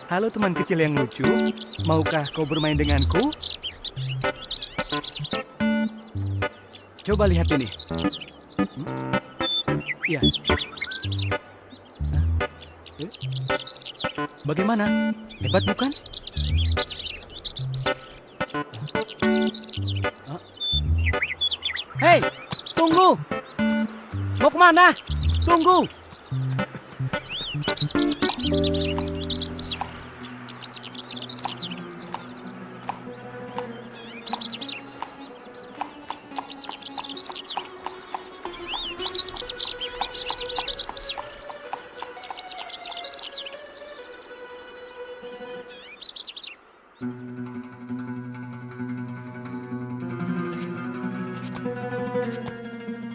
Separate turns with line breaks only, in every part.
Halo teman kecil yang lucu, maukah kau bermain denganku? Coba lihat ini. Ya. Bagaimana? Hebat bukan? Hei, tunggu! Mau kemana? Tunggu!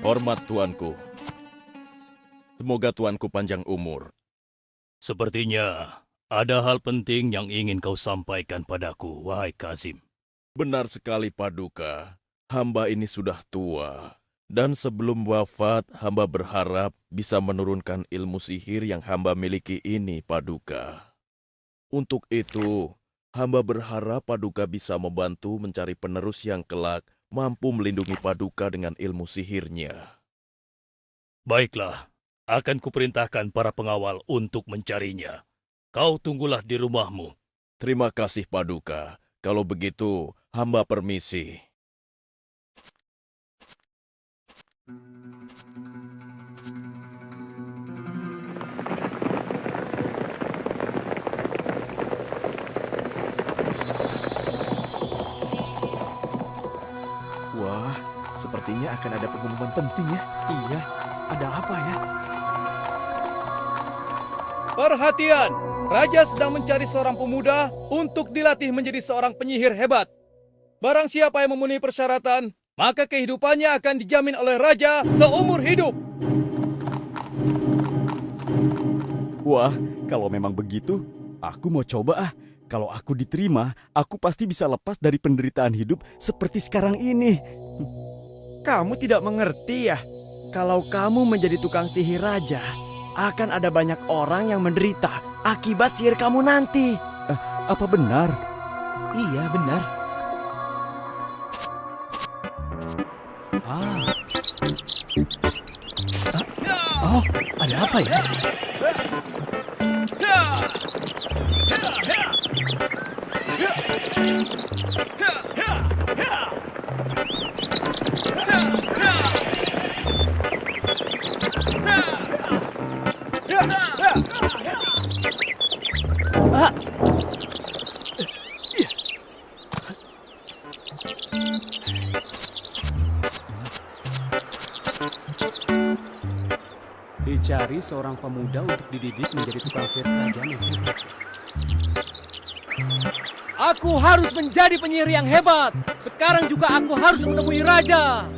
Hormat tuanku. Semoga tuanku panjang umur.
Sepertinya ada hal penting yang ingin kau sampaikan padaku, wahai Kazim.
Benar sekali, Paduka. Hamba ini sudah tua. Dan sebelum wafat, hamba berharap bisa menurunkan ilmu sihir yang hamba miliki ini, Paduka. Untuk itu, hamba berharap Paduka bisa membantu mencari penerus yang kelak mampu melindungi Paduka dengan ilmu sihirnya.
Baiklah, akan kuperintahkan para pengawal untuk mencarinya. Kau tunggulah di rumahmu.
Terima kasih, Paduka. Kalau begitu, hamba permisi.
Wah, sepertinya akan ada pengumuman penting ya.
Iya, ada apa ya?
Perhatian! Raja sedang mencari seorang pemuda untuk dilatih menjadi seorang penyihir hebat. Barang siapa yang memenuhi persyaratan, maka kehidupannya akan dijamin oleh Raja seumur hidup.
Wah, kalau memang begitu, aku mau coba ah. Kalau aku diterima, aku pasti bisa lepas dari penderitaan hidup seperti sekarang ini.
Kamu tidak mengerti ya? Kalau kamu menjadi tukang sihir raja, akan ada banyak orang yang menderita akibat sihir kamu nanti.
Apa benar?
Iya, benar. Oh, ada apa ya? Dicari seorang pemuda untuk dididik menjadi tukang sihir kerajaan yang hebat.
Aku harus menjadi penyihir yang hebat. Sekarang juga aku harus menemui Raja.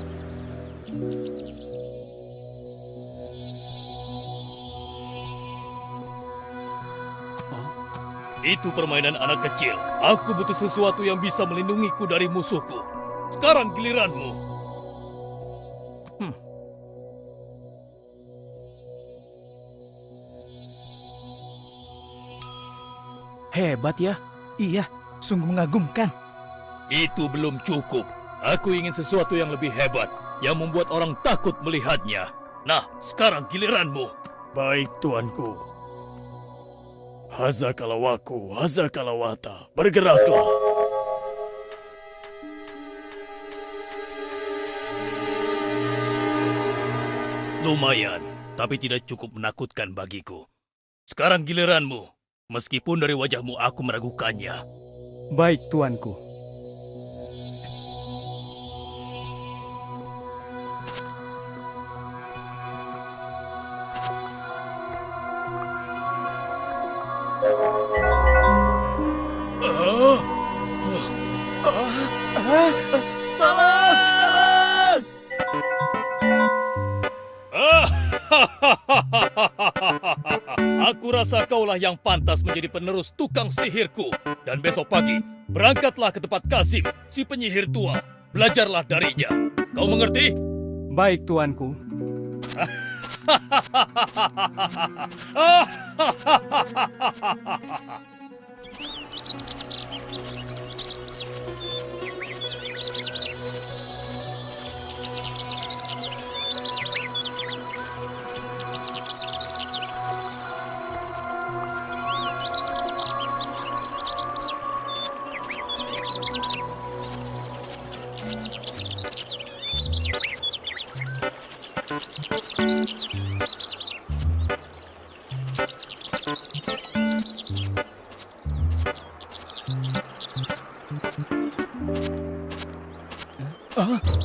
Itu permainan anak kecil. Aku butuh sesuatu yang bisa melindungiku dari musuhku. Sekarang giliranmu.
Hebat ya? Iya, sungguh mengagumkan.
Itu belum cukup. Aku ingin sesuatu yang lebih hebat, yang membuat orang takut melihatnya. Nah, sekarang giliranmu.
Baik, tuanku. Hazakalawaku, hazakalawata. Bergeraklah.
Lumayan, tapi tidak cukup menakutkan bagiku. Sekarang giliranmu. Meskipun dari wajahmu aku meragukannya.
Baik, tuanku.
Aku rasa kaulah yang pantas menjadi penerus tukang sihirku. Dan besok pagi, berangkatlah ke tempat Kazim, si penyihir tua. Belajarlah darinya. Kau mengerti?
Baik, tuanku.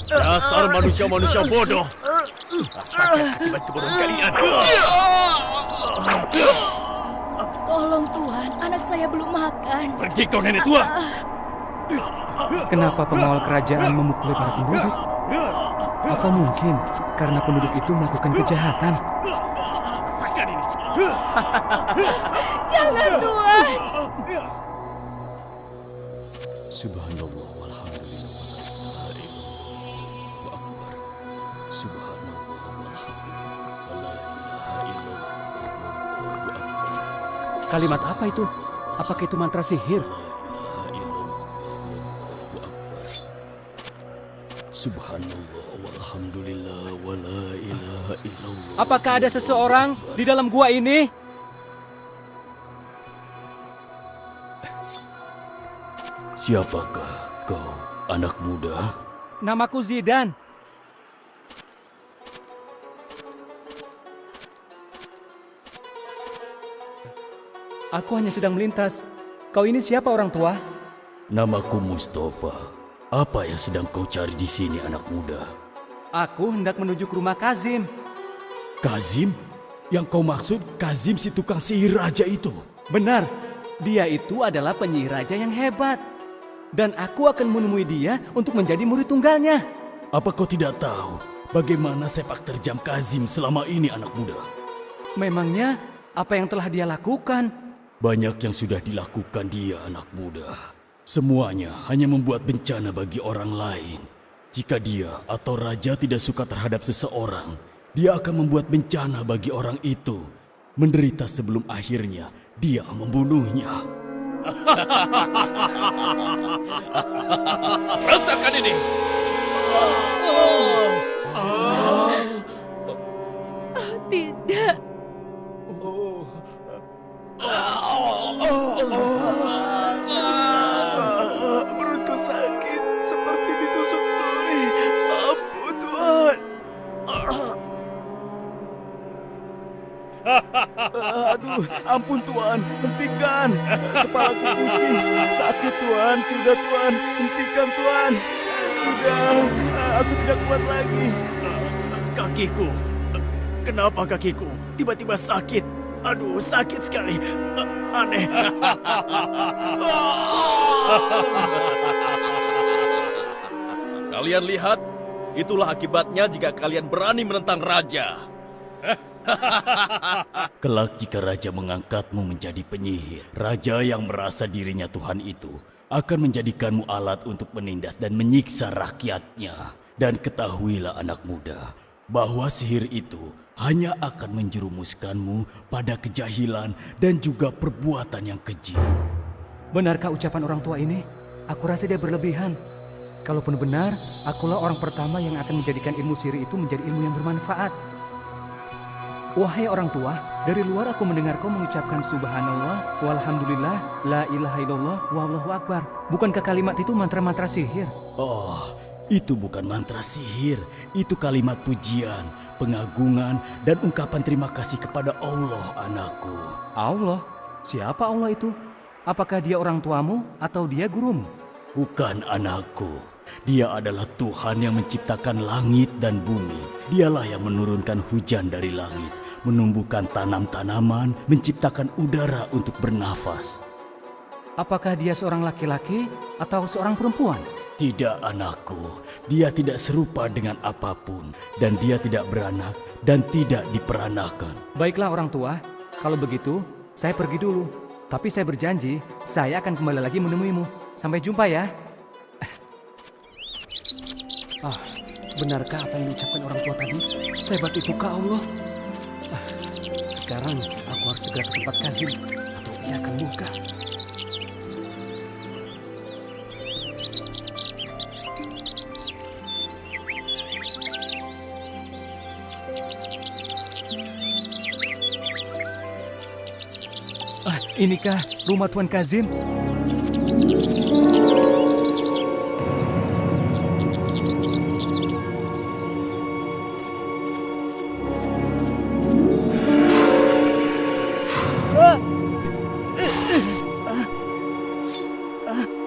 Dasar manusia-manusia bodoh. Rasakan akibat kebodohan kalian.
Tolong Tuhan, anak saya belum makan.
Pergi kau nenek tua!
Kenapa pengawal kerajaan memukuli para penduduk? Apa mungkin karena penduduk itu melakukan kejahatan?
Rasakan ini.
Jangan Tuhan.
Subhanallah walhamdulillah. Subhanallah walhamdulillah.
Kalimat apa itu? Apakah itu mantra sihir?
Subhanallah walhamdulillah wala ilaha illallah.
Apakah ada seseorang di dalam gua ini?
Siapakah kau, anak muda?
Namaku Zidan. Aku hanya sedang melintas. Kau ini siapa, orang tua?
Namaku Mustafa. Apa yang sedang kau cari di sini, anak muda?
Aku hendak menuju ke rumah Kazim.
Kazim? Yang kau maksud Kazim si tukang sihir raja itu?
Benar, dia itu adalah penyihir raja yang hebat. Dan aku akan menemui dia untuk menjadi murid tunggalnya.
Apa kau tidak tahu bagaimana sepak terjam Kazim selama ini, anak muda?
Memangnya apa yang telah dia lakukan?
Banyak yang sudah dilakukan dia, anak muda. Semuanya hanya membuat bencana bagi orang lain. Jika dia atau raja tidak suka terhadap seseorang, dia akan membuat bencana bagi orang itu. Menderita sebelum akhirnya dia membunuhnya.
Rasakan ini!
Tidak.
Perutku sakit seperti ditusuk duri. Ampun Tuhan. Aduh, ampun Tuhan, hentikan. Kepalaku pusing. Sakit Tuhan, sudah Tuhan, hentikan Tuhan. Sudah, aku tidak kuat lagi. Kakiku, kenapa kakiku tiba-tiba sakit? Aduh, sakit sekali. Aneh.
Kalian lihat, itulah akibatnya jika kalian berani menentang raja.
Kelak jika raja mengangkatmu menjadi penyihir, raja yang merasa dirinya Tuhan itu akan menjadikanmu alat untuk menindas dan menyiksa rakyatnya. Dan ketahuilah anak muda, bahwa sihir itu hanya akan menjerumuskanmu pada kejahilan dan juga perbuatan yang keji.
Benarkah ucapan orang tua ini? Aku rasa dia berlebihan. Kalaupun benar, akulah orang pertama yang akan menjadikan ilmu sihir itu menjadi ilmu yang bermanfaat. Wahai orang tua, dari luar aku mendengar kau mengucapkan subhanallah, walhamdulillah, la ilaha illallah, wallahu akbar. Bukankah kalimat itu mantra-mantra sihir?
Oh, itu bukan mantra sihir, itu kalimat pujian. pengagungan, dan ungkapan terima kasih kepada Allah, anakku.
Allah? Siapa Allah itu? Apakah dia orang tuamu atau dia gurumu?
Bukan, anakku. Dia adalah Tuhan yang menciptakan langit dan bumi. Dialah yang menurunkan hujan dari langit, menumbuhkan tanam-tanaman, menciptakan udara untuk bernafas.
Apakah dia seorang laki-laki atau seorang perempuan?
Tidak, anakku. Dia tidak serupa dengan apapun, dan dia tidak beranak dan tidak diperanakan.
Baiklah orang tua, kalau begitu saya pergi dulu. Tapi saya berjanji, saya akan kembali lagi menemuimu. Sampai jumpa ya. Benarkah apa yang diucapkan orang tua tadi? Sehebat itukah Allah? Sekarang aku harus segera ke tempat Kazim, atau ia akan murka. Inikah rumah Tuan Kazim?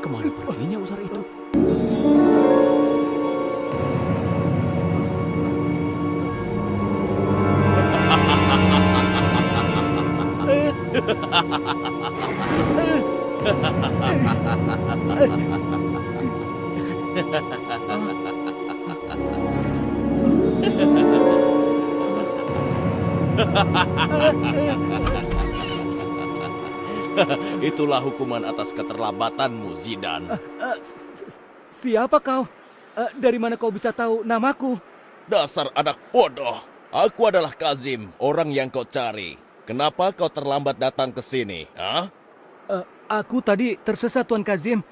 Kemana perginya ular itu?
Itulah hukuman atas keterlambatanmu, Zidan.
Siapa kau? Dari mana kau bisa tahu namaku?
Dasar anak bodoh. Aku adalah Kazim, orang yang kau cari. Kenapa kau terlambat datang ke sini? Hah?
Aku tadi tersesat, Tuan Kazim.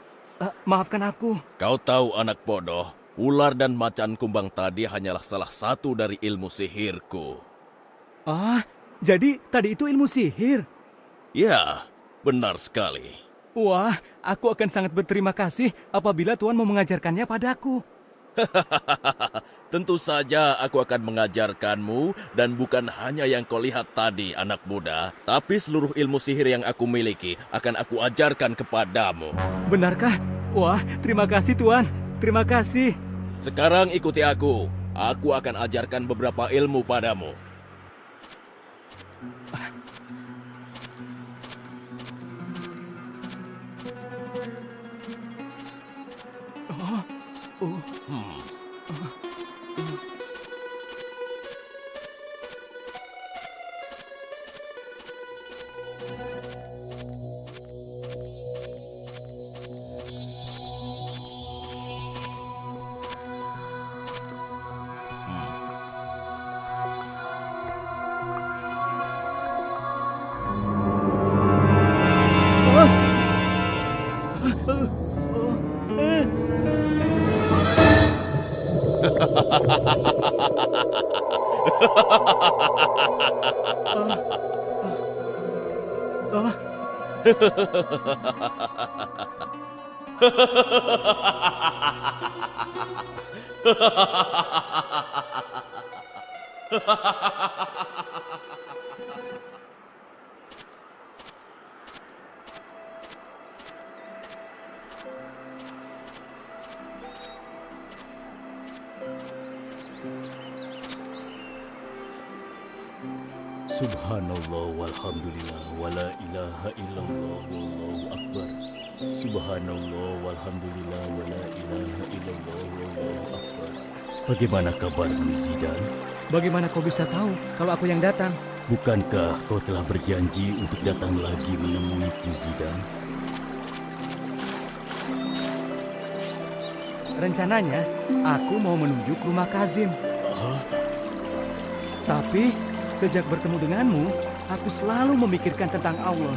Maafkan aku.
Kau tahu, anak bodoh, ular dan macan kumbang tadi hanyalah salah satu dari ilmu sihirku.
Jadi tadi itu ilmu sihir?
Ya, benar sekali.
Wah, aku akan sangat berterima kasih apabila Tuan mau mengajarkannya padaku.
Tentu saja aku akan mengajarkanmu, dan bukan hanya yang kau lihat tadi, anak muda, tapi seluruh ilmu sihir yang aku miliki akan aku ajarkan kepadamu.
Benarkah? Wah, terima kasih Tuan. Terima kasih.
Sekarang ikuti aku. Aku akan ajarkan beberapa ilmu padamu.
Subhanallah walhamdulillah wala ilaha illallah wallahu akbar. Subhanallah walhamdulillah wala ilaha illallah wallahu akbar. Bagaimana kabarmu, Zidan?
Bagaimana kau bisa tahu kalau aku yang datang?
Bukankah kau telah berjanji untuk datang lagi menemuiku, Zidan?
Rencananya, aku mau menuju ke rumah Kazim. Tapi, sejak bertemu denganmu, aku selalu memikirkan tentang Allah.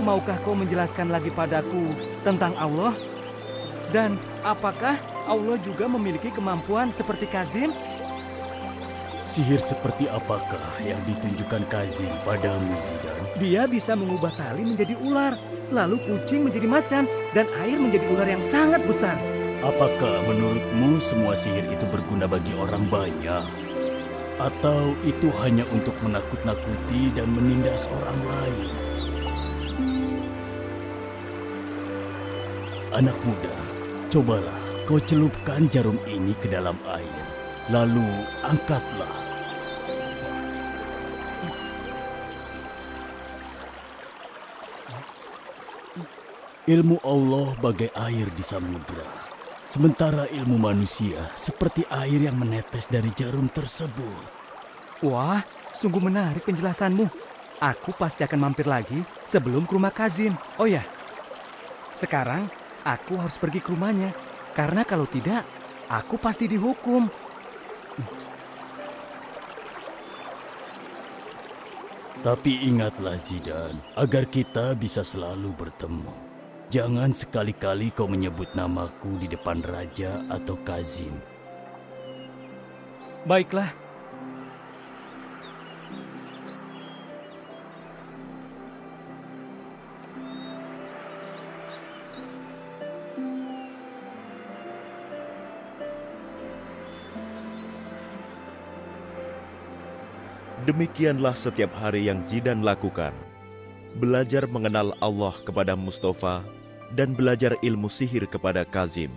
Maukah kau menjelaskan lagi padaku tentang Allah? Dan apakah Allah juga memiliki kemampuan seperti Kazim?
Sihir seperti apakah yang ditunjukkan Kazim padamu, Zidan?
Dia bisa mengubah tali menjadi ular, lalu kucing menjadi macan, dan air menjadi ular yang sangat besar.
Apakah menurutmu semua sihir itu berguna bagi orang banyak? Atau itu hanya untuk menakut-nakuti dan menindas orang lain? Anak muda, cobalah kau celupkan jarum ini ke dalam air, lalu angkatlah. Ilmu Allah bagai air di samudra, sementara ilmu manusia seperti air yang menetes dari jarum tersebut.
Wah, sungguh menarik penjelasanmu. Aku pasti akan mampir lagi sebelum ke rumah Kazim. Oh ya, sekarang aku harus pergi ke rumahnya. Karena kalau tidak, aku pasti dihukum.
Tapi ingatlah Zidan, agar kita bisa selalu bertemu. Jangan sekali-kali kau menyebut namaku di depan Raja atau Kazim.
Baiklah.
Demikianlah setiap hari yang Zidan lakukan. Belajar mengenal Allah kepada Mustafa dan belajar ilmu sihir kepada Kazim.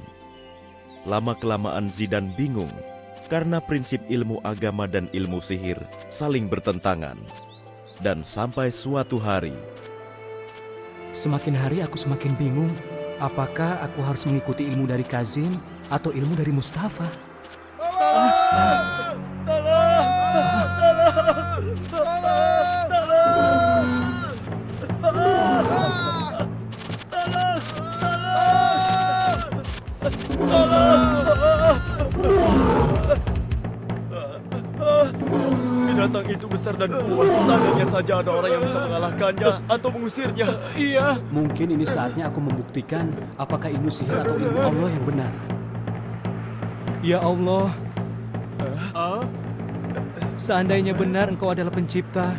Lama-kelamaan Zidan bingung karena prinsip ilmu agama dan ilmu sihir saling bertentangan. Dan sampai suatu hari,
Semakin hari aku semakin bingung. Apakah aku harus mengikuti ilmu dari Kazim atau ilmu dari Mustafa?
Binatang itu besar dan kuat. Seandainya saja ada orang yang bisa mengalahkannya atau mengusirnya. Iya.
Mungkin ini saatnya aku membuktikan apakah ilmu sihir atau ilmu Allah yang benar. Ya Allah, seandainya benar Engkau adalah pencipta,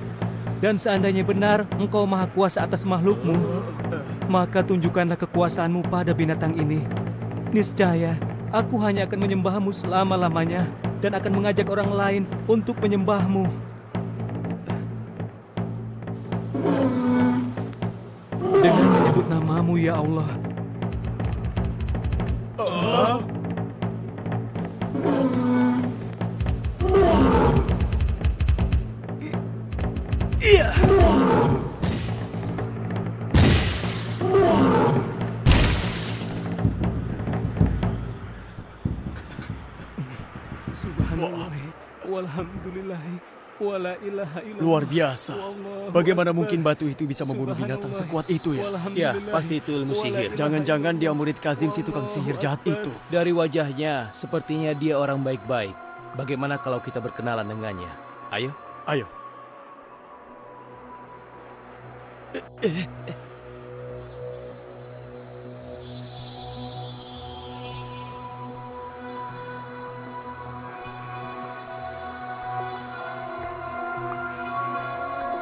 dan seandainya benar Engkau maha kuasa atas makhlukmu, maka tunjukkanlah kekuasaanmu pada binatang ini. Niscaya, aku hanya akan menyembahmu selama-lamanya dan akan mengajak orang lain untuk menyembahmu. Dengan menyebut namamu, ya Allah. Subhanallah, walhamdulillah, wala ilaha illallah.
Luar biasa.
Wallahu
Bagaimana
akbar.
mungkin batu itu bisa membunuh binatang sekuat itu ya?
Ya, pasti itu ilmu sihir.
Jangan-jangan dia murid Kazim si tukang sihir jahat itu.
Dari wajahnya, sepertinya dia orang baik-baik. Bagaimana kalau kita berkenalan dengannya? Ayo.
Ayo.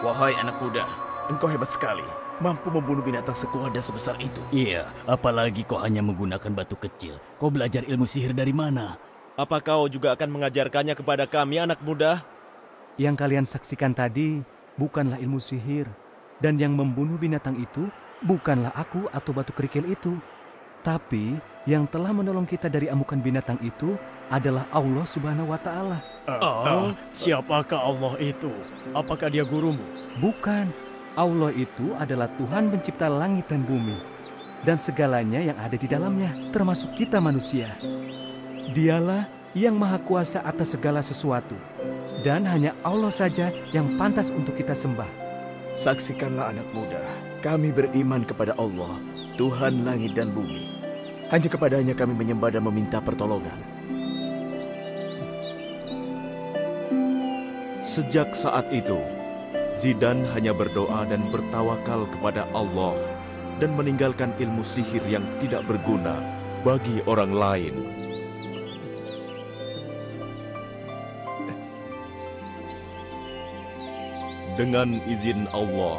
Wahai anak muda, engkau hebat sekali. Mampu membunuh binatang sekuat dan sebesar itu.
Iya, apalagi kau hanya menggunakan batu kecil. Kau belajar ilmu sihir dari mana?
apa kau juga akan mengajarkannya kepada kami, anak muda?
Yang kalian saksikan tadi bukanlah ilmu sihir. Dan yang membunuh binatang itu bukanlah aku atau batu kerikil itu. Tapi yang telah menolong kita dari amukan binatang itu adalah Allah Subhanahu wa Ta'ala.
Siapakah Allah itu? Apakah dia gurumu?
Bukan. Allah itu adalah Tuhan pencipta langit dan bumi. Dan segalanya yang ada di dalamnya, termasuk kita manusia. Dialah yang maha kuasa atas segala sesuatu. Dan hanya Allah saja yang pantas untuk kita sembah.
Saksikanlah anak muda, kami beriman kepada Allah, Tuhan langit dan bumi. Hanya kepadanya kami menyembah dan meminta pertolongan.
Sejak saat itu, Zidan hanya berdoa dan bertawakal kepada Allah dan meninggalkan ilmu sihir yang tidak berguna bagi orang lain. Dengan izin Allah,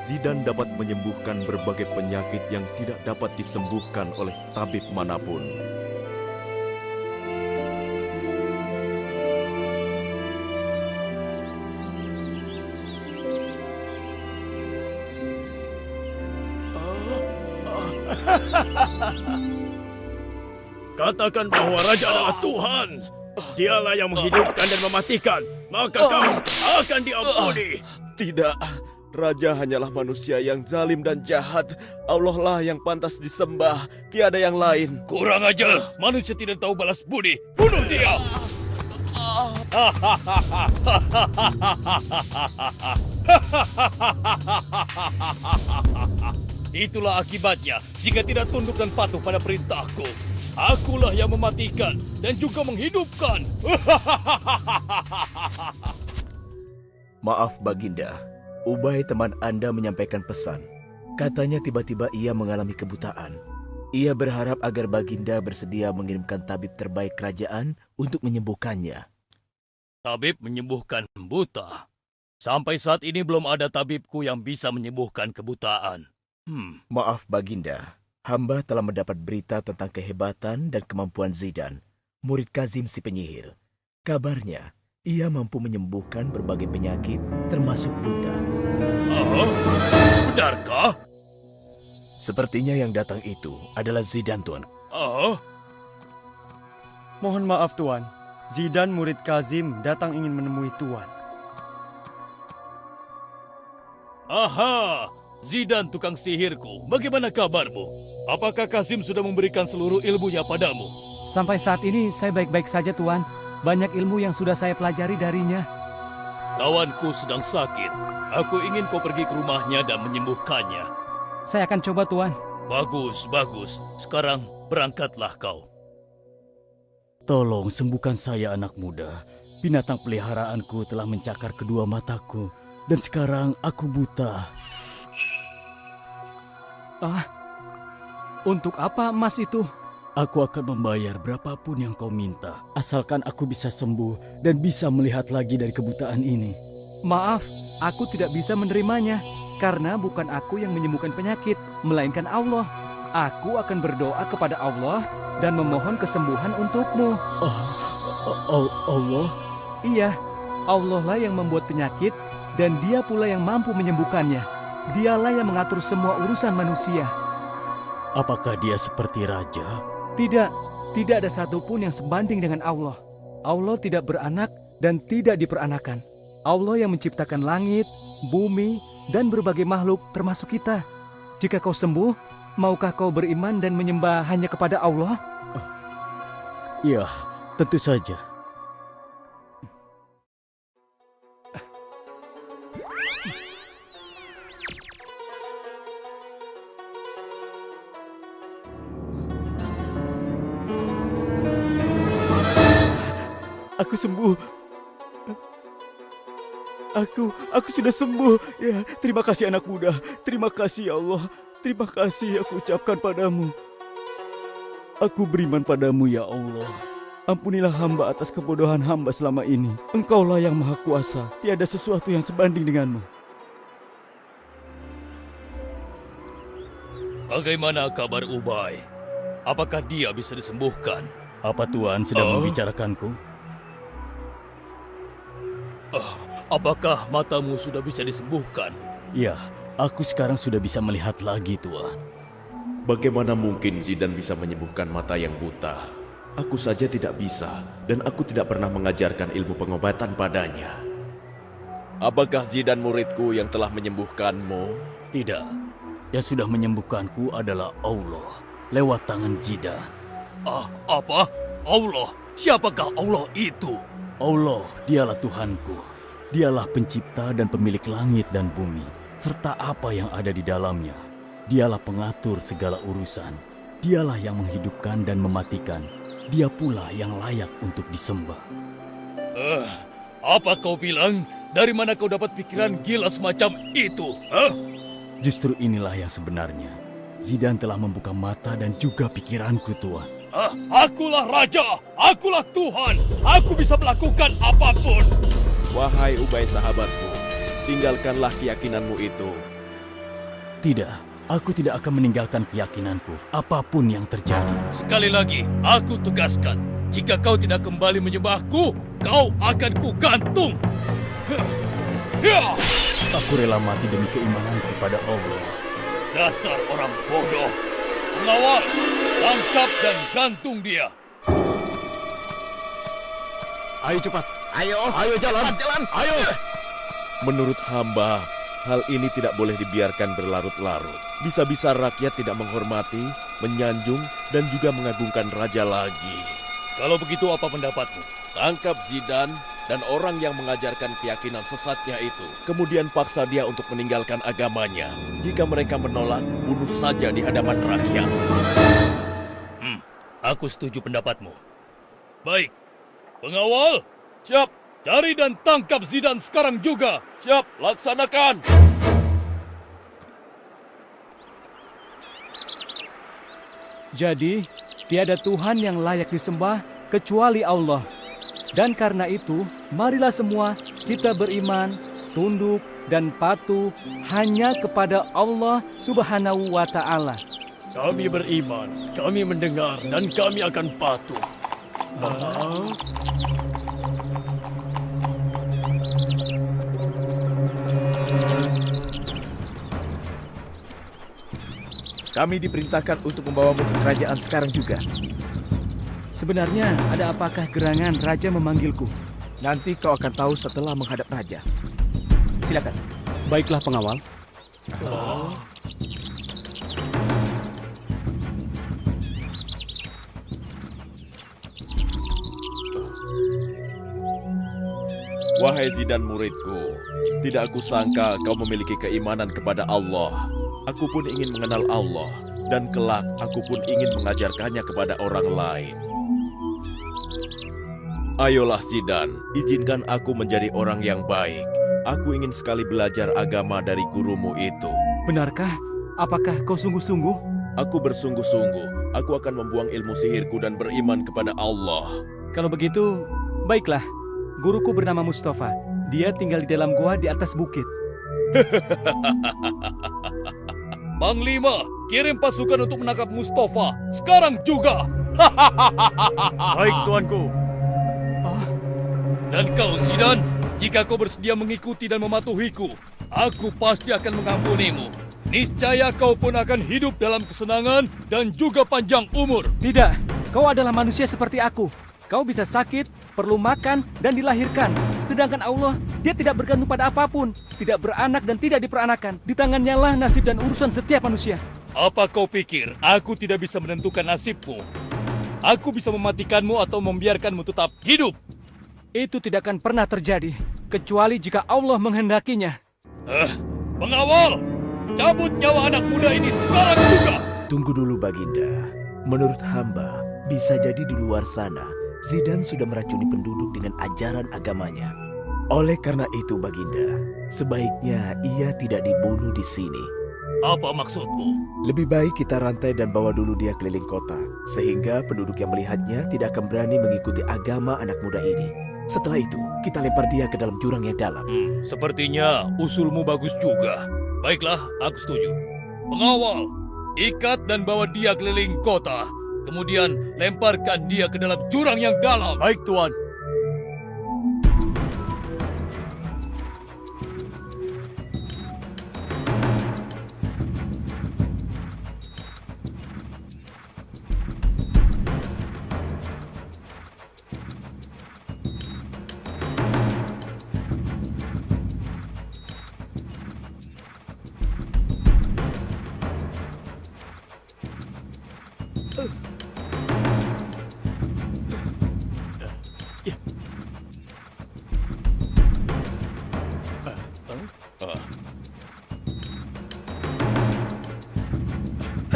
Zidan dapat menyembuhkan berbagai penyakit yang tidak dapat disembuhkan oleh tabib manapun.
Katakan bahwa Raja adalah Tuhan. Dialah yang menghidupkan dan mematikan. Maka kau akan diampuni.
Tidak, Raja hanyalah manusia yang zalim dan jahat. Allah lah yang pantas disembah, tiada yang lain.
Kurang ajar, manusia tidak tahu balas budi. Bunuh dia! Itulah akibatnya jika tidak tunduk dan patuh pada perintahku. Akulah yang mematikan dan juga menghidupkan.
Maaf Baginda, Ubay teman Anda menyampaikan pesan. Katanya tiba-tiba ia mengalami kebutaan. Ia berharap agar Baginda bersedia mengirimkan tabib terbaik kerajaan untuk menyembuhkannya.
Tabib menyembuhkan buta. Sampai saat ini belum ada tabibku yang bisa menyembuhkan kebutaan.
Maaf Baginda, hamba telah mendapat berita tentang kehebatan dan kemampuan Zidan, murid Kazim si penyihir. Kabarnya, ia mampu menyembuhkan berbagai penyakit, termasuk buta.
Benarkah?
Sepertinya yang datang itu adalah Zidan, Tuan.
Mohon maaf, Tuan. Zidan, murid Kazim, datang ingin menemui Tuan.
Aha! Zidan tukang sihirku, bagaimana kabarmu? Apakah Kazim sudah memberikan seluruh ilmunya padamu?
Sampai saat ini saya baik-baik saja, Tuan. Banyak ilmu yang sudah saya pelajari darinya.
Kawanku sedang sakit. Aku ingin kau pergi ke rumahnya dan menyembuhkannya.
Saya akan coba, Tuan.
Bagus, bagus. Sekarang berangkatlah kau.
Tolong sembuhkan saya, anak muda. Binatang peliharaanku telah mencakar kedua mataku. Dan sekarang aku buta.
Untuk apa emas itu?
Aku akan membayar berapapun yang kau minta. Asalkan aku bisa sembuh dan bisa melihat lagi dari kebutaan ini.
Maaf, aku tidak bisa menerimanya. Karena bukan aku yang menyembuhkan penyakit, melainkan Allah. Aku akan berdoa kepada Allah dan memohon kesembuhan untukmu.
Allah?
Iya, Allah lah yang membuat penyakit dan Dia pula yang mampu menyembuhkannya. Dialah yang mengatur semua urusan manusia.
Apakah dia seperti raja?
Tidak, tidak ada satupun yang sebanding dengan Allah. Allah tidak beranak dan tidak diperanakan. Allah yang menciptakan langit, bumi, dan berbagai makhluk termasuk kita. Jika kau sembuh, maukah kau beriman dan menyembah hanya kepada Allah?
Ya, tentu saja.
Aku sembuh. Aku sudah sembuh. Ya, terima kasih anak muda. Terima kasih ya Allah. Terima kasih aku ucapkan padamu. Aku beriman padamu ya Allah. Ampunilah hamba atas kebodohan hamba selama ini. Engkaulah yang maha kuasa. Tiada sesuatu yang sebanding denganmu.
Bagaimana kabar Ubay? Apakah dia bisa disembuhkan?
Apa Tuan sedang membicarakanku?
Apakah matamu sudah bisa disembuhkan?
Ya, aku sekarang sudah bisa melihat lagi, Tuan.
Bagaimana mungkin Zidan bisa menyembuhkan mata yang buta? Aku saja tidak bisa, dan aku tidak pernah mengajarkan ilmu pengobatan padanya. Apakah Zidan muridku yang telah menyembuhkanmu?
Tidak. Yang sudah menyembuhkanku adalah Allah lewat tangan Zidan.
Apa? Allah? Siapakah Allah itu?
Allah, dialah Tuhanku. Dialah pencipta dan pemilik langit dan bumi, serta apa yang ada di dalamnya. Dialah pengatur segala urusan. Dialah yang menghidupkan dan mematikan. Dia pula yang layak untuk disembah.
Apa kau bilang? Dari mana kau dapat pikiran gila semacam itu?
Justru inilah yang sebenarnya. Zidan telah membuka mata dan juga pikiranku, Tuan.
Akulah raja, akulah Tuhan, aku bisa melakukan apapun.
Wahai Ubay sahabatku, tinggalkanlah keyakinanmu itu.
Tidak, aku tidak akan meninggalkan keyakinanku, apapun yang terjadi.
Sekali lagi, aku tegaskan, jika kau tidak kembali menyembahku, kau akan kugantung.
Aku rela mati demi keimananku pada Allah.
Dasar orang bodoh. Pengawal, tangkap dan gantung dia.
Ayo cepat. Ayo jalan. Ayo.
Menurut hamba, hal ini tidak boleh dibiarkan berlarut-larut. Bisa-bisa rakyat tidak menghormati, menyanjung, dan juga mengagungkan raja lagi.
Kalau begitu apa pendapatmu?
Tangkap Zidan dan orang yang mengajarkan keyakinan sesatnya itu. Kemudian paksa dia untuk meninggalkan agamanya. Jika mereka menolak, bunuh saja di hadapan rakyat.
Aku setuju pendapatmu. Baik, pengawal,
Siap,
cari dan tangkap Zidan sekarang juga.
siap, laksanakan.
Jadi, tiada Tuhan yang layak disembah kecuali Allah. Dan karena itu, marilah semua kita beriman, tunduk, dan patuh hanya kepada Allah Subhanahu wa Ta'ala.
Kami beriman, kami mendengar, dan kami akan patuh.
Kami diperintahkan untuk membawamu ke kerajaan sekarang juga.
Sebenarnya, ada apakah gerangan raja memanggilku?
Nanti kau akan tahu setelah menghadap raja. Silakan.
Baiklah pengawal.
Wahai Zidan muridku, tidak aku sangka kau memiliki keimanan kepada Allah. Aku pun ingin mengenal Allah, dan kelak aku pun ingin mengajarkannya kepada orang lain. Ayolah Zidan, izinkan aku menjadi orang yang baik. Aku ingin sekali belajar agama dari gurumu itu.
Benarkah? Apakah kau sungguh-sungguh?
Aku bersungguh-sungguh, aku akan membuang ilmu sihirku dan beriman kepada Allah.
Kalau begitu, baiklah. Guruku bernama Mustafa. Dia tinggal di dalam gua di atas bukit.
Panglima, kirim pasukan untuk menangkap Mustafa sekarang juga.
Baik, tuanku.
Dan kau, Zidan, jika kau bersedia mengikuti dan mematuhiku, aku pasti akan mengampunimu. Niscaya kau pun akan hidup dalam kesenangan dan juga panjang umur.
Tidak, kau adalah manusia seperti aku. Kau bisa sakit, perlu makan, dan dilahirkan. Sedangkan Allah, dia tidak bergantung pada apapun, tidak beranak dan tidak diperanakan. Di tangannya lah nasib dan urusan setiap manusia.
Apa kau pikir aku tidak bisa menentukan nasibmu? Aku bisa mematikanmu atau membiarkanmu tetap hidup.
Itu tidak akan pernah terjadi, kecuali jika Allah menghendakinya.
Pengawal, cabut nyawa anak muda ini sekarang juga.
Tunggu dulu Baginda. Menurut hamba, bisa jadi di luar sana Zidan sudah meracuni penduduk dengan ajaran agamanya. Oleh karena itu Baginda, sebaiknya ia tidak dibunuh di sini.
Apa maksudmu?
Lebih baik kita rantai dan bawa dulu dia keliling kota, sehingga penduduk yang melihatnya tidak akan berani mengikuti agama anak muda ini. Setelah itu, kita lempar dia ke dalam jurang yang dalam.
Sepertinya usulmu bagus juga. Baiklah, aku setuju. Pengawal, ikat dan bawa dia keliling kota. Kemudian lemparkan dia ke dalam jurang yang dalam.
Baik, Tuan.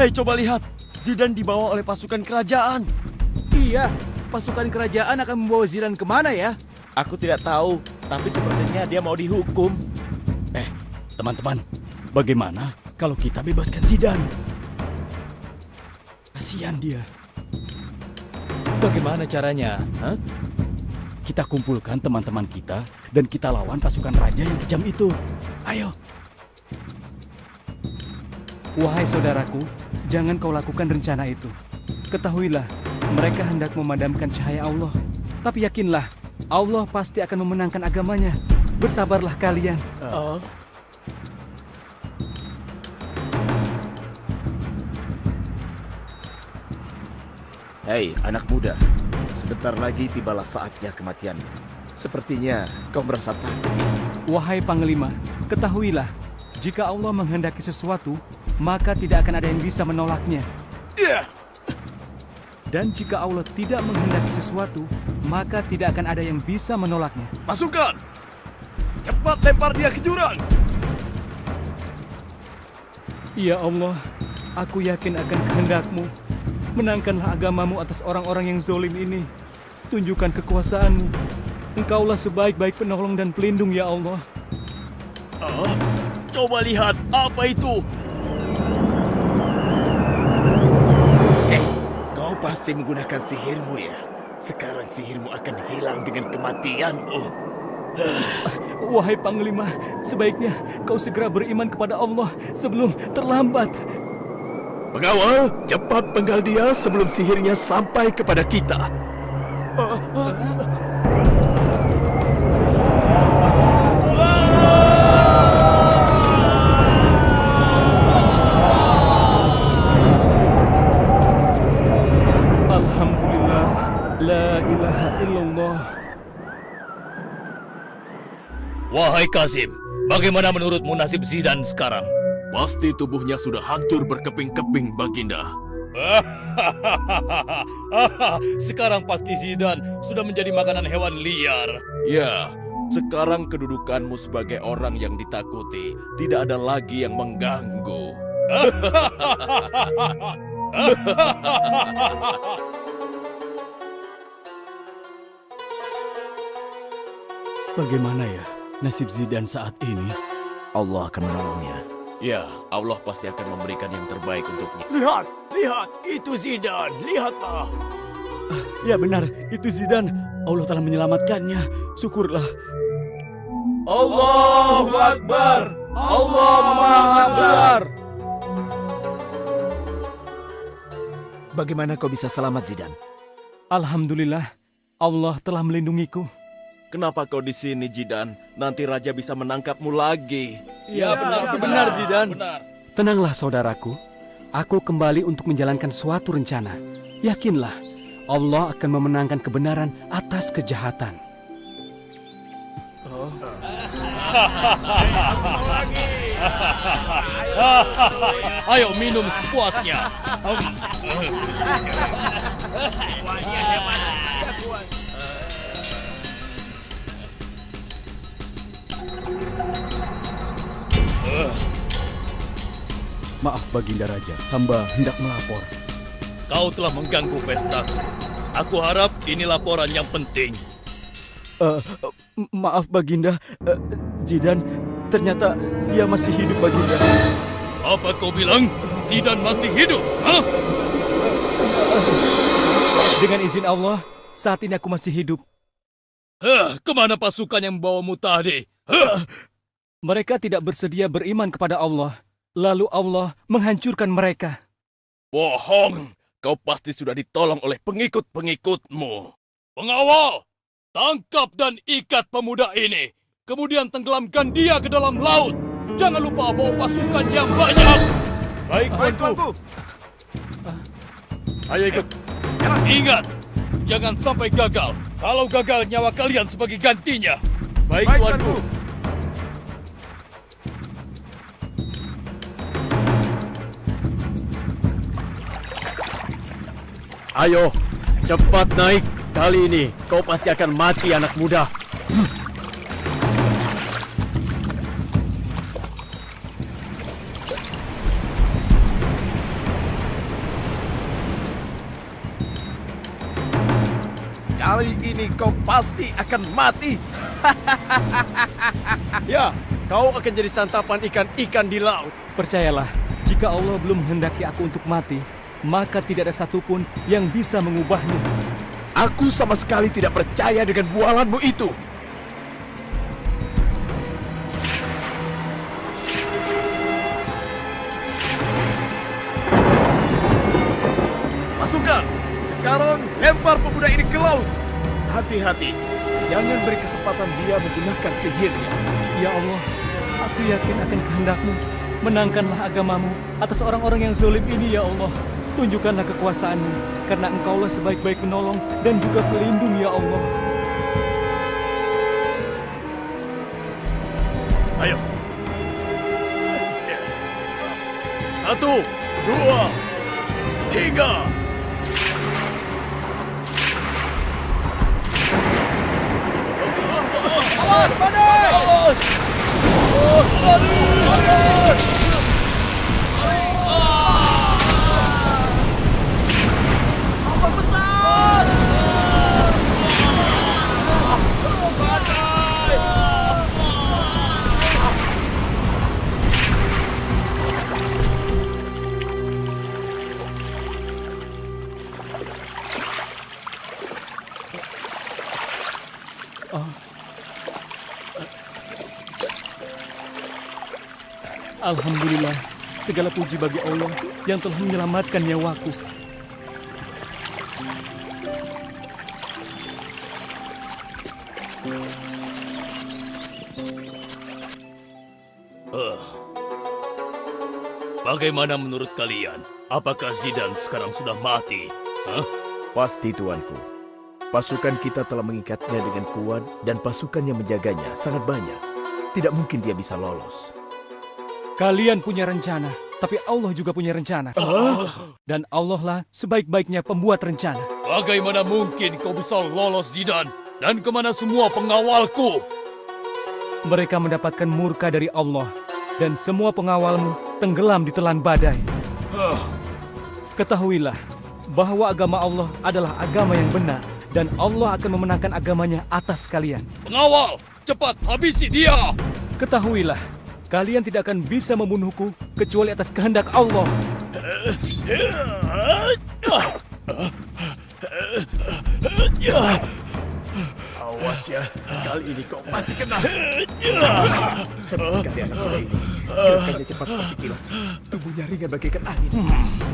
Hei, coba lihat. Zidan dibawa oleh pasukan kerajaan.
Iya, pasukan kerajaan akan membawa Zidan kemana ya?
Aku tidak tahu, tapi sepertinya dia mau dihukum.
Teman-teman, bagaimana kalau kita bebaskan Zidan? Kasihan dia.
Bagaimana caranya?
Kita kumpulkan teman-teman kita dan kita lawan pasukan raja yang kejam itu. Ayo.
Wahai saudaraku, jangan kau lakukan rencana itu. Ketahuilah, mereka hendak memadamkan cahaya Allah. Tapi yakinlah, Allah pasti akan memenangkan agamanya. Bersabarlah kalian.
Hei, anak muda. Sebentar lagi tibalah saatnya kematianmu. Sepertinya kau merasa takut ya?
Wahai Panglima, ketahuilah, jika Allah menghendaki sesuatu, maka tidak akan ada yang bisa menolaknya. Dan jika Allah tidak menghendaki sesuatu, maka tidak akan ada yang bisa menolaknya.
Pasukan! Cepat lempar dia ke jurang!
Ya Allah, aku yakin akan kehendak-Mu. Menangkanlah agamamu atas orang-orang yang zolim ini. Tunjukkan kekuasaan-Mu. Engkaulah sebaik-baik penolong dan pelindung, ya Allah.
Coba lihat, apa itu?
Hei, kau pasti menggunakan sihirmu ya? Sekarang sihirmu akan hilang dengan kematianmu.
Wahai Panglima, sebaiknya kau segera beriman kepada Allah sebelum terlambat.
Pengawal, cepat penggal dia sebelum sihirnya sampai kepada kita.
Alhamdulillah, la ilaha illallah.
Wahai Kazim, bagaimana menurutmu nasib Zidan sekarang?
Pasti tubuhnya sudah hancur berkeping-keping, Baginda.
Sekarang pasti Zidan sudah menjadi makanan hewan liar.
Ya, sekarang kedudukanmu sebagai orang yang ditakuti tidak ada lagi yang mengganggu.
Bagaimana ya nasib Zidan saat ini?
Allah akan menolongnya.
Ya, Allah pasti akan memberikan yang terbaik untuknya.
Lihat, lihat, itu Zidan, lihatlah.
Ya benar, itu Zidan. Allah telah menyelamatkannya. Syukurlah.
Allahu Akbar! Allah Maha Besar!
Bagaimana kau bisa selamat, Zidan?
Alhamdulillah, Allah telah melindungiku.
Kenapa kau di sini, Zidan? Nanti raja bisa menangkapmu lagi.
Ya, benar Zidan.
Tenanglah saudaraku, aku kembali untuk menjalankan suatu rencana. Yakinlah, Allah akan memenangkan kebenaran atas kejahatan.
Ayo minum sepuasnya.
Maaf Baginda Raja, hamba hendak melapor.
Kau telah mengganggu pestaku. Aku harap ini laporan yang penting.
Maaf Baginda, Zidan ternyata dia masih hidup Baginda.
Apa kau bilang? Zidan masih hidup? Hah?
Dengan izin Allah, saat ini aku masih hidup.
Kemana pasukan yang membawamu tadi?
Mereka tidak bersedia beriman kepada Allah. Lalu Allah menghancurkan mereka.
Bohong! Kau pasti sudah ditolong oleh pengikut-pengikutmu.
Pengawal! Tangkap dan ikat pemuda ini. Kemudian tenggelamkan dia ke dalam laut. Jangan lupa bawa pasukan yang banyak.
Baik, Tuanku.
Ayo ikut. Ingat, jangan sampai gagal. Kalau gagal, nyawa kalian sebagai gantinya.
Baik, Tuanku.
Ayo, cepat naik. Kali ini kau pasti akan mati, anak muda.
Kali ini kau pasti akan mati.
Ya, kau akan jadi santapan ikan-ikan di laut.
Percayalah, jika Allah belum menghendaki aku untuk mati, maka tidak ada satupun yang bisa mengubahnya.
Aku sama sekali tidak percaya dengan bualanmu itu.
Pasukan, sekarang lempar pemuda ini ke laut.
Hati-hati, jangan beri kesempatan dia menggunakan sihirnya.
Ya Allah, aku yakin akan kehendak-Mu. Menangkanlah agamamu atas orang-orang yang zalim ini, ya Allah. tunjukkanlah kekuasaan-Mu, karena Engkaulah sebaik-baik penolong dan juga pelindung ya Allah.
Ayo. 1, 2, 3.
Alhamdulillah, segala puji bagi Allah yang telah menyelamatkan nyawaku.
Bagaimana menurut kalian? Apakah Zidane sekarang sudah mati?
Pasti, tuanku. Pasukan kita telah mengikatnya dengan kuat dan pasukan yang menjaganya sangat banyak. Tidak mungkin dia bisa lolos.
Kalian punya rencana, tapi Allah juga punya rencana. Dan Allah lah sebaik-baiknya pembuat rencana.
Bagaimana mungkin kau bisa lolos, Zidane? Dan kemana semua pengawalku?
Mereka mendapatkan murka dari Allah, dan semua pengawalmu tenggelam di telan badai. Ketahuilah bahwa agama Allah adalah agama yang benar, dan Allah akan memenangkan agamanya atas kalian.
Pengawal, cepat habisi dia!
Ketahuilah, kalian tidak akan bisa membunuhku kecuali atas kehendak Allah.
Awas ya, kali ini kau pasti kena. Hebat sekali anak muda ini. Gerakannya cepat seperti kilat. Tubuhnya ringan bagaikan angin.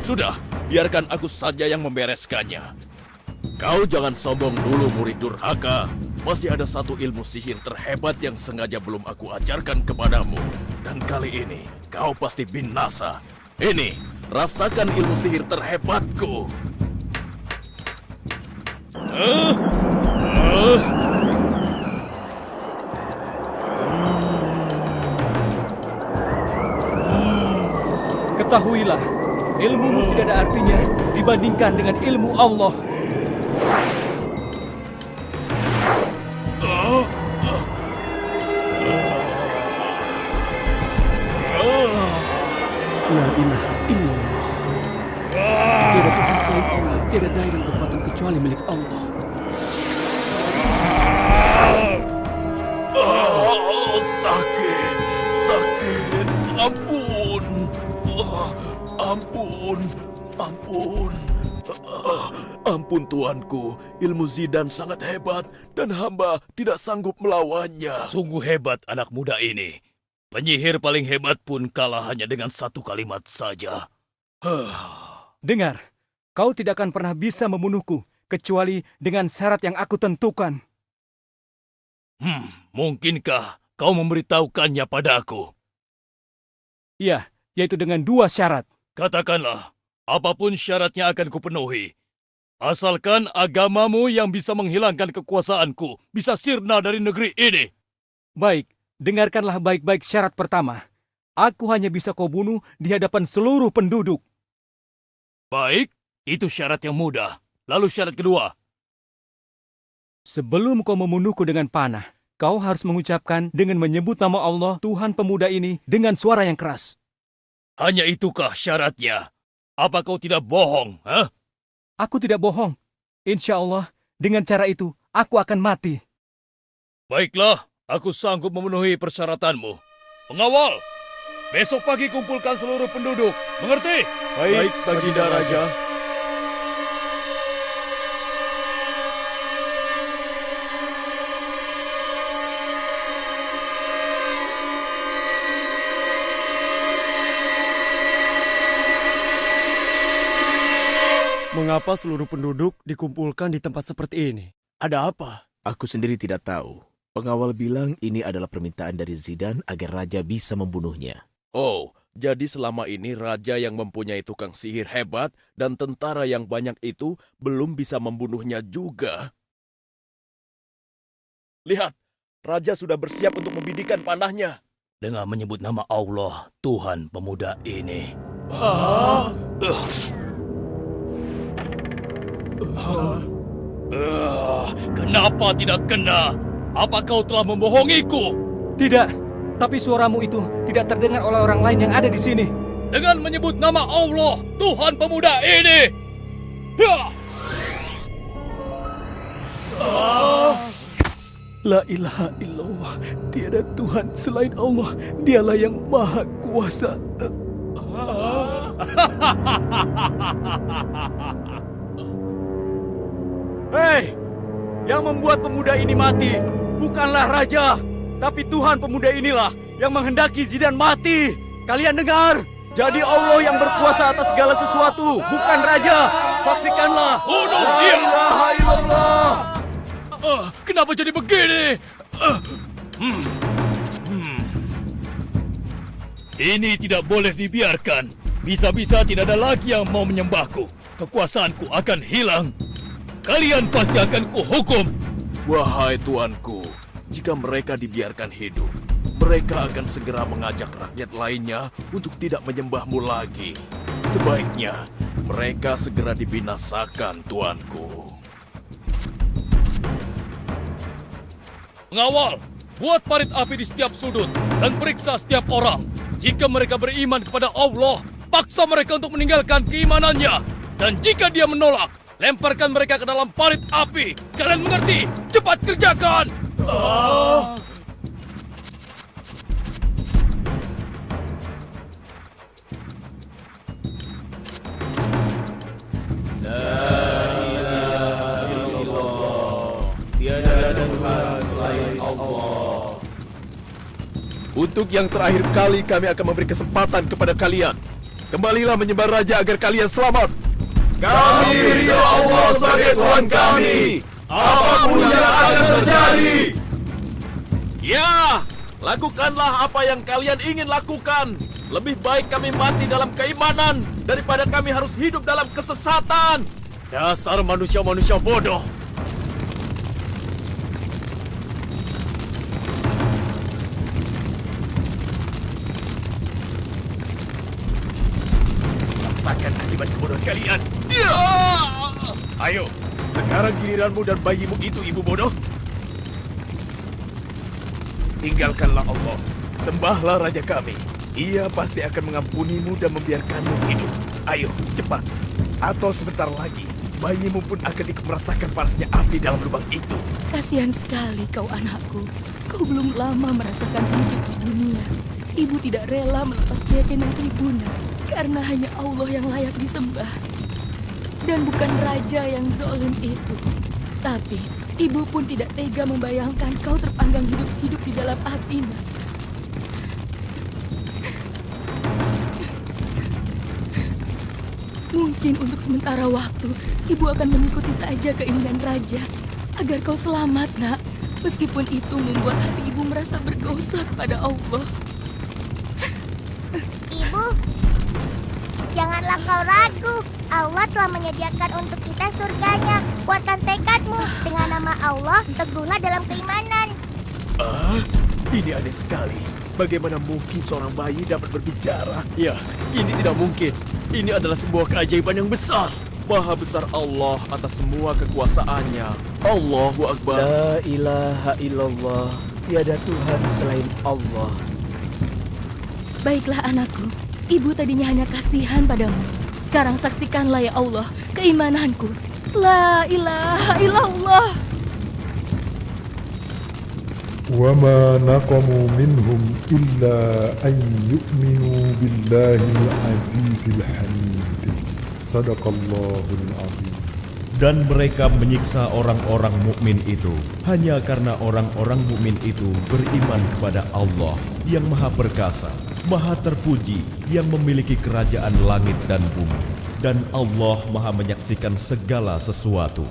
Sudah, biarkan aku saja yang membereskannya. Kau jangan sombong dulu, murid durhaka. Masih ada satu ilmu sihir terhebat yang sengaja belum aku ajarkan kepadamu. Dan kali ini, kau pasti binasa. Ini, rasakan ilmu sihir terhebatku.
Ketahuilah, ilmumu tidak ada artinya dibandingkan dengan ilmu Allah. La ilaha illallah. Tiada Tuhan selain Allah, tiada daya dan kekuatan kecuali milik Allah.
Sakit, sakit, ampun, ampun, ampun. Ampun tuanku, ilmu Zidane sangat hebat dan hamba tidak sanggup melawannya.
Sungguh hebat anak muda ini. Penyihir paling hebat pun kalah hanya dengan satu kalimat saja.
Dengar, kau tidak akan pernah bisa membunuhku kecuali dengan syarat yang aku tentukan.
Mungkinkah kau memberitahukannya padaku?
Iya, yaitu dengan 2 syarat.
Katakanlah, apapun syaratnya akan kupenuhi. Asalkan agamamu yang bisa menghilangkan kekuasaanku bisa sirna dari negeri ini.
Baik, dengarkanlah baik-baik syarat pertama. Aku hanya bisa kau bunuh di hadapan seluruh penduduk.
Baik, itu syarat yang mudah. Lalu syarat kedua.
Sebelum kau membunuhku dengan panah, kau harus mengucapkan dengan menyebut nama Allah, Tuhan pemuda ini, dengan suara yang keras.
Hanya itukah syaratnya? Apa kau tidak bohong, ha?
Aku tidak bohong. Insya Allah, dengan cara itu, aku akan mati.
Baiklah, aku sanggup memenuhi persyaratanmu. Pengawal, besok pagi kumpulkan seluruh penduduk. Mengerti?
Baik, Baginda Raja. Mengapa seluruh penduduk dikumpulkan di tempat seperti ini? Ada apa?
Aku sendiri tidak tahu. Pengawal bilang ini adalah permintaan dari Zidane agar raja bisa membunuhnya.
Oh, Jadi selama ini raja yang mempunyai tukang sihir hebat dan tentara yang banyak itu belum bisa membunuhnya juga. Lihat, raja sudah bersiap untuk membidikan panahnya.
Dengan menyebut nama Allah, Tuhan pemuda ini. Kenapa tidak kena? Apa kau telah membohongiku?
Tidak, tapi suaramu itu tidak terdengar oleh orang lain yang ada di sini.
Dengan menyebut nama Allah, Tuhan pemuda ini. Ya!
La ilaha illallah, tiada Tuhan selain Allah, dialah yang maha kuasa.
Hei, yang membuat pemuda ini mati bukanlah raja, tapi Tuhan pemuda inilah yang menghendaki Zidan mati. Kalian dengar? Jadi Allah yang berkuasa atas segala sesuatu, bukan raja. Saksikanlah.
Bunuh
La
dia!
ilaha illallah.
Kenapa jadi begini? Ini tidak boleh dibiarkan. Bisa-bisa tidak ada lagi yang mau menyembahku. Kekuasaanku akan hilang. Kalian pasti akan kuhukum.
Wahai tuanku, jika mereka dibiarkan hidup, mereka akan segera mengajak rakyat lainnya untuk tidak menyembahmu lagi. Sebaiknya mereka segera dibinasakan, tuanku.
Pengawal, buat parit api di setiap sudut dan periksa setiap orang. Jika mereka beriman kepada Allah, paksa mereka untuk meninggalkan keimanannya. Dan jika dia menolak, lemparkan mereka ke dalam parit api. Kalian mengerti? Cepat kerjakan!
Untuk yang terakhir kali kami akan memberi kesempatan kepada kalian. Kembalilah menyembah raja agar kalian selamat. Kami ridho Allah sebagai Tuhan kami. Apapun yang akan terjadi.
Ya, lakukanlah apa yang kalian ingin lakukan. Lebih baik kami mati dalam keimanan daripada kami harus hidup dalam kesesatan.
Dasar manusia-manusia bodoh.
Rasakan akibat kebodohan kalian. Ayo, sekarang giliranmu dan bayimu itu, ibu bodoh. Tinggalkanlah Allah. Sembahlah raja kami. Ia pasti akan mengampunimu dan membiarkanmu hidup. Ayo, cepat. Atau sebentar lagi, bayimu pun akan ikut merasakan panasnya api dalam lubang itu.
Kasihan sekali kau anakku. Kau belum lama merasakan hidup di dunia. Ibu tidak rela melepas keyakinan ibunda. Karena hanya Allah yang layak disembah. Dan bukan raja yang zalim itu. Tapi ibu pun tidak tega membayangkan kau terpanggang hidup-hidup di dalam apinya. Mungkin untuk sementara waktu, ibu akan mengikuti saja keinginan raja. Agar kau selamat, nak. Meskipun itu membuat hati ibu merasa berdosa kepada Allah.
Ibu, janganlah kau ragu. Allah telah menyediakan untuk kita surganya. Kuatkan tekadmu. Dengan nama Allah, teguhlah dalam keimanan.
Ini aneh sekali. Bagaimana mungkin seorang bayi dapat berbicara?
Ya, ini tidak mungkin. Ini adalah sebuah keajaiban yang besar.
Maha besar Allah atas semua kekuasaannya. Allahu Akbar.
La ilaha illallah. Tiada Tuhan selain Allah.
Baiklah anakku, ibu tadinya hanya kasihan padamu. Sekarang saksikanlah ya Allah keimananku. La ilaha illallah.
وما نقموا منهم إلا أن يؤمنوا بالله العزيز الحميد صدق الله العظيم.
Dan mereka menyiksa orang-orang mukmin itu hanya karena orang-orang mukmin itu beriman kepada Allah yang Maha Perkasa, Maha Terpuji, yang memiliki kerajaan langit dan bumi, dan Allah Maha menyaksikan segala sesuatu.